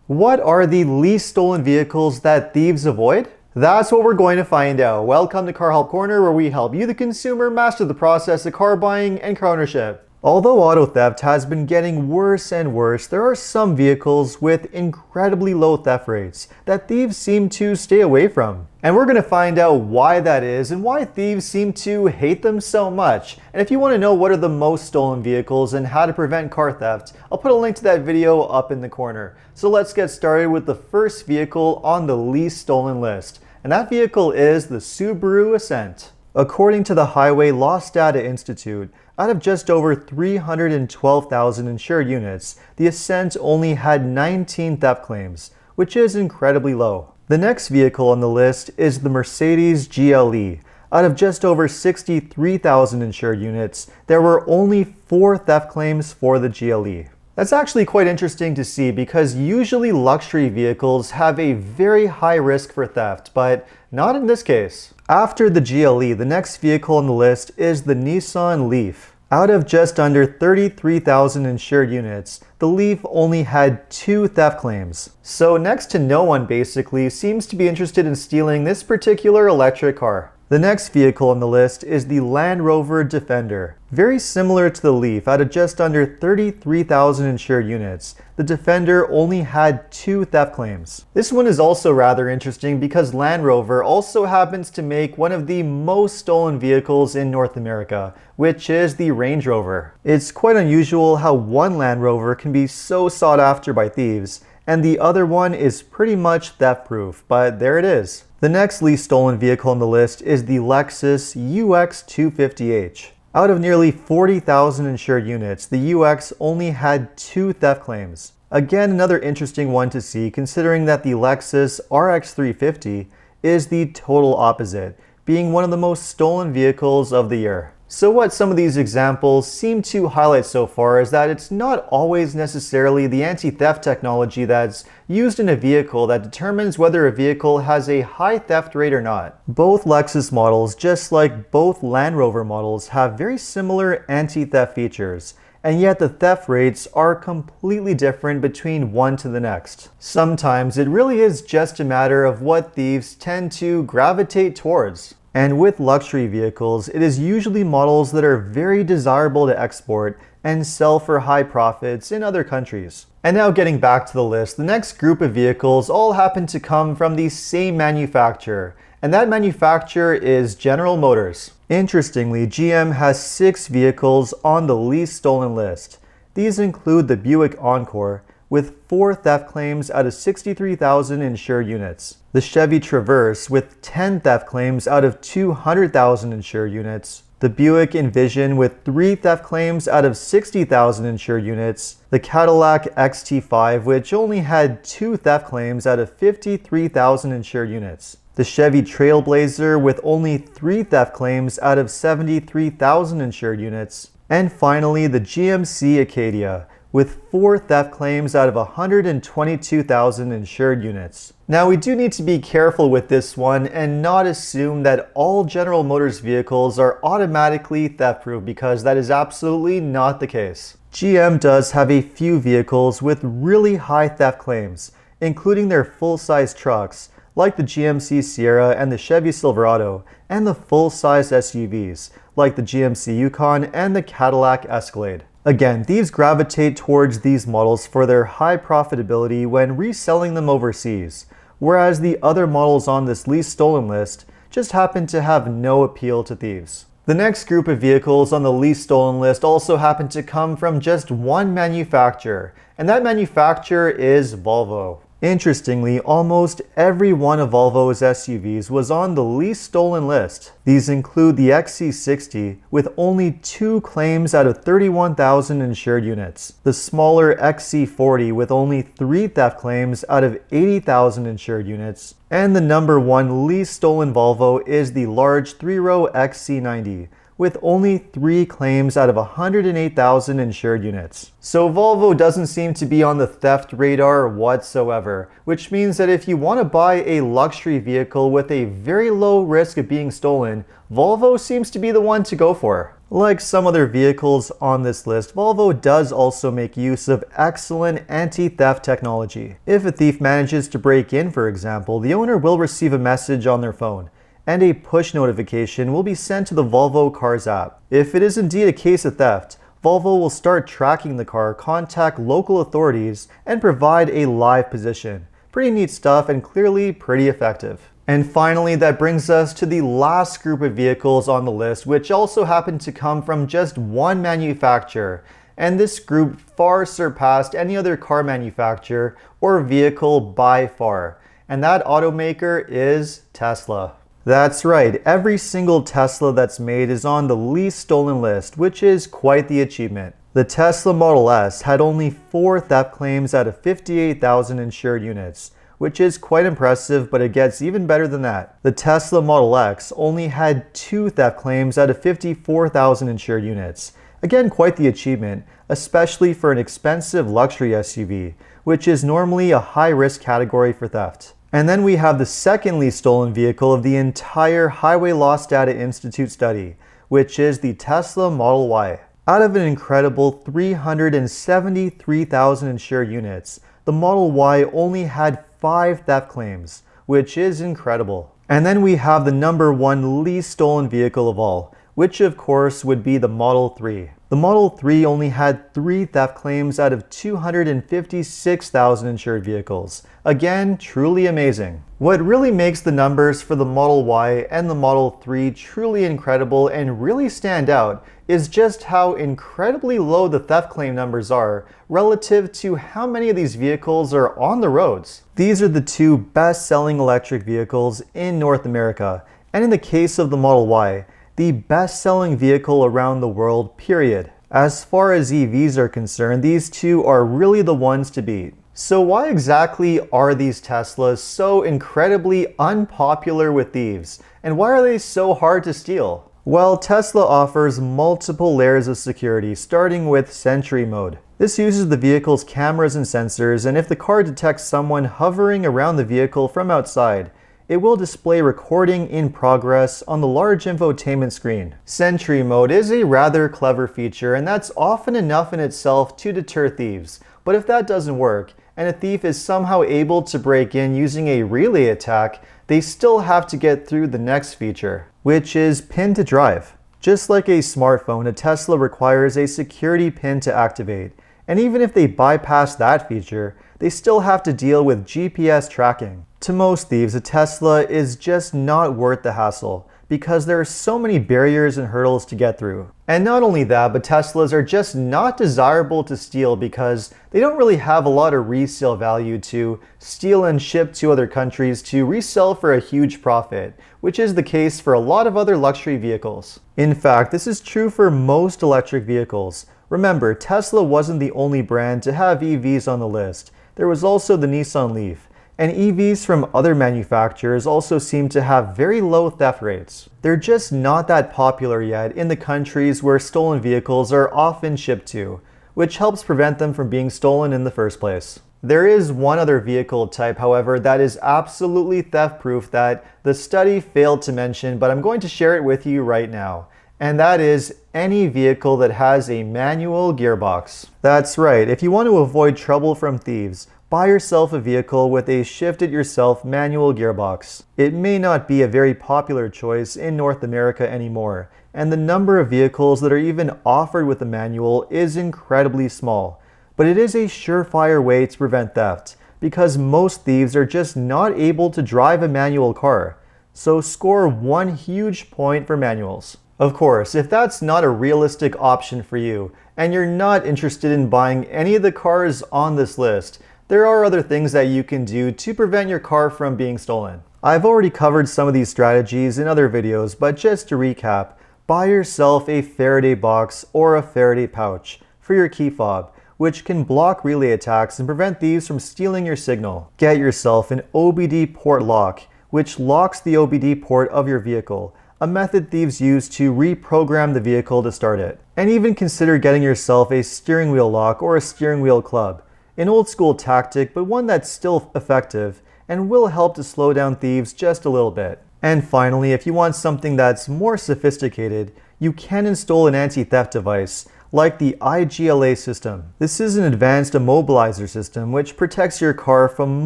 What are the least stolen vehicles that thieves avoid? That's what we're going to find out. Welcome to Car Help Corner, where we help you, the consumer, master the process of car buying and car ownership. Although auto theft has been getting worse and worse, there are some vehicles with incredibly low theft rates that thieves seem to stay away from. And we're going to find out why that is and why thieves seem to hate them so much. And if you want to know what are the most stolen vehicles and how to prevent car theft, I'll put a link to that video up in the corner. So let's get started with the first vehicle on the least stolen list. And that vehicle is the Subaru Ascent. According to the Highway Loss Data Institute, out of just over 312,000 insured units, the Ascent only had 19 theft claims, which is incredibly low. The next vehicle on the list is the Mercedes GLE. Out of just over 63,000 insured units, there were only 4 theft claims for the GLE. That's actually quite interesting to see because usually luxury vehicles have a very high risk for theft, but not in this case. After the GLE, the next vehicle on the list is the Nissan Leaf. Out of just under 33,000 insured units, the Leaf only had 2 theft claims. So next to no one basically seems to be interested in stealing this particular electric car. The next vehicle on the list is the Land Rover Defender. Very similar to the Leaf, out of just under 33,000 insured units, the Defender only had 2 theft claims. This one is also rather interesting because Land Rover also happens to make one of the most stolen vehicles in North America, which is the Range Rover. It's quite unusual how one Land Rover can be so sought after by thieves, and the other one is pretty much theft-proof, but there it is. The next least stolen vehicle on the list is the Lexus UX 250h. Out of nearly 40,000 insured units, the UX only had 2 theft claims. Again, another interesting one to see considering that the Lexus RX 350 is the total opposite, being one of the most stolen vehicles of the year. So what some of these examples seem to highlight so far is that it's not always necessarily the anti-theft technology that's used in a vehicle that determines whether a vehicle has a high theft rate or not. Both Lexus models, just like both Land Rover models, have very similar anti-theft features, and yet the theft rates are completely different between one to the next. Sometimes it really is just a matter of what thieves tend to gravitate towards. And with luxury vehicles, it is usually models that are very desirable to export and sell for high profits in other countries. And now getting back to the list, the next group of vehicles all happen to come from the same manufacturer, and that manufacturer is General Motors. Interestingly, GM has 6 vehicles on the least stolen list. These include the Buick Encore, with 4 theft claims out of 63,000 insured units. The Chevy Traverse with 10 theft claims out of 200,000 insured units. The Buick Envision with 3 theft claims out of 60,000 insured units. The Cadillac XT5, which only had 2 theft claims out of 53,000 insured units. The Chevy Trailblazer with only 3 theft claims out of 73,000 insured units. And finally, the GMC Acadia, with 4 theft claims out of 122,000 insured units. Now we do need to be careful with this one and not assume that all General Motors vehicles are automatically theft-proof, because that is absolutely not the case. GM does have a few vehicles with really high theft claims, including their full-size trucks, like the GMC Sierra and the Chevy Silverado, and the full-size SUVs, like the GMC Yukon and the Cadillac Escalade. Again, thieves gravitate towards these models for their high profitability when reselling them overseas, whereas the other models on this least stolen list just happen to have no appeal to thieves. The next group of vehicles on the least stolen list also happen to come from just one manufacturer, and that manufacturer is Volvo. Interestingly, almost every one of Volvo's SUVs was on the least stolen list. These include the XC60 with only 2 claims out of 31,000 insured units, the smaller XC40 with only 3 theft claims out of 80,000 insured units, and the number 1 least stolen Volvo is the large 3-row XC90 with only 3 claims out of 108,000 insured units. So Volvo doesn't seem to be on the theft radar whatsoever, which means that if you want to buy a luxury vehicle with a very low risk of being stolen, Volvo seems to be the one to go for. Like some other vehicles on this list, Volvo does also make use of excellent anti-theft technology. If a thief manages to break in, for example, the owner will receive a message on their phone, and a push notification will be sent to the Volvo Cars app. If it is indeed a case of theft, Volvo will start tracking the car, contact local authorities, and provide a live position. Pretty neat stuff and clearly pretty effective. And finally, that brings us to the last group of vehicles on the list, which also happen to come from just one manufacturer. And this group far surpassed any other car manufacturer or vehicle by far. And that automaker is Tesla. That's right, every single Tesla that's made is on the least stolen list, which is quite the achievement. The Tesla Model S had only 4 theft claims out of 58,000 insured units, which is quite impressive, but it gets even better than that. The Tesla Model X only had 2 theft claims out of 54,000 insured units. Again, quite the achievement, especially for an expensive luxury SUV, which is normally a high-risk category for theft. And then we have the second least stolen vehicle of the entire Highway Loss Data Institute study, which is the Tesla Model Y. Out of an incredible 373,000 insured units, the Model Y only had 5 theft claims, which is incredible. And then we have the number 1 least stolen vehicle of all, which of course would be the Model 3. The Model 3 only had 3 theft claims out of 256,000 insured vehicles. Again, truly amazing. What really makes the numbers for the Model Y and the Model 3 truly incredible and really stand out is just how incredibly low the theft claim numbers are relative to how many of these vehicles are on the roads. These are the 2 best-selling electric vehicles in North America, and in the case of the Model Y, the best-selling vehicle around the world, period. As far as EVs are concerned, these 2 are really the ones to beat. So why exactly are these Teslas so incredibly unpopular with thieves? And why are they so hard to steal? Well, Tesla offers multiple layers of security, starting with Sentry Mode. This uses the vehicle's cameras and sensors, and if the car detects someone hovering around the vehicle from outside, it will display recording in progress on the large infotainment screen. Sentry Mode is a rather clever feature, and that's often enough in itself to deter thieves. But if that doesn't work, and a thief is somehow able to break in using a relay attack, they still have to get through the next feature, which is Pin to Drive. Just like a smartphone, a Tesla requires a security pin to activate. And even if they bypass that feature, they still have to deal with GPS tracking. To most thieves, a Tesla is just not worth the hassle because there are so many barriers and hurdles to get through. And not only that, but Teslas are just not desirable to steal because they don't really have a lot of resale value to steal and ship to other countries to resell for a huge profit, which is the case for a lot of other luxury vehicles. In fact, this is true for most electric vehicles. Remember, Tesla wasn't the only brand to have EVs on the list. There was also the Nissan Leaf. And EVs from other manufacturers also seem to have very low theft rates. They're just not that popular yet in the countries where stolen vehicles are often shipped to, which helps prevent them from being stolen in the first place. There is one other vehicle type, however, that is absolutely theft-proof that the study failed to mention, but I'm going to share it with you right now. And that is any vehicle that has a manual gearbox. That's right, if you want to avoid trouble from thieves, buy yourself a vehicle with a shift-it-yourself manual gearbox. It may not be a very popular choice in North America anymore, and the number of vehicles that are even offered with a manual is incredibly small. But it is a surefire way to prevent theft, because most thieves are just not able to drive a manual car. So score 1 huge point for manuals. Of course, if that's not a realistic option for you, and you're not interested in buying any of the cars on this list, there are other things that you can do to prevent your car from being stolen. I've already covered some of these strategies in other videos, but just to recap, buy yourself a Faraday box or a Faraday pouch for your key fob, which can block relay attacks and prevent thieves from stealing your signal. Get yourself an OBD port lock, which locks the OBD port of your vehicle, a method thieves use to reprogram the vehicle to start it. And even consider getting yourself a steering wheel lock or a steering wheel club. An old school tactic, but one that's still effective and will help to slow down thieves just a little bit. And finally, if you want something that's more sophisticated, you can install an anti-theft device like the IGLA system. This is an advanced immobilizer system which protects your car from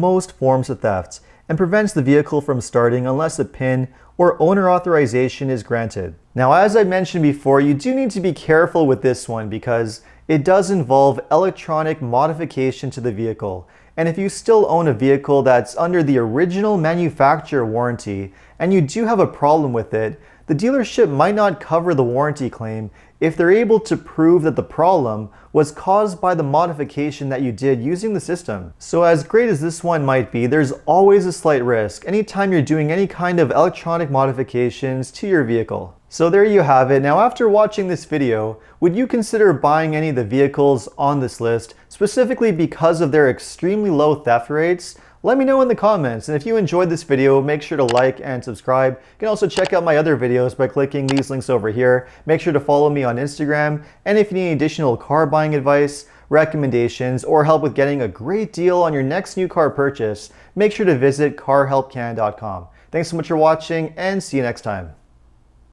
most forms of theft and prevents the vehicle from starting unless a PIN or owner authorization is granted. Now, as I mentioned before, you do need to be careful with this one because it does involve electronic modification to the vehicle. And if you still own a vehicle that's under the original manufacturer warranty and you do have a problem with it, the dealership might not cover the warranty claim if they're able to prove that the problem was caused by the modification that you did using the system. So as great as this one might be, there's always a slight risk anytime you're doing any kind of electronic modifications to your vehicle. So there you have it. Now, after watching this video, would you consider buying any of the vehicles on this list, specifically because of their extremely low theft rates? Let me know in the comments, and if you enjoyed this video, make sure to like and subscribe. You can also check out my other videos by clicking these links over here. Make sure to follow me on Instagram, and if you need additional car buying advice, recommendations, or help with getting a great deal on your next new car purchase, make sure to visit carhelpcan.com. Thanks so much for watching, and see you next time.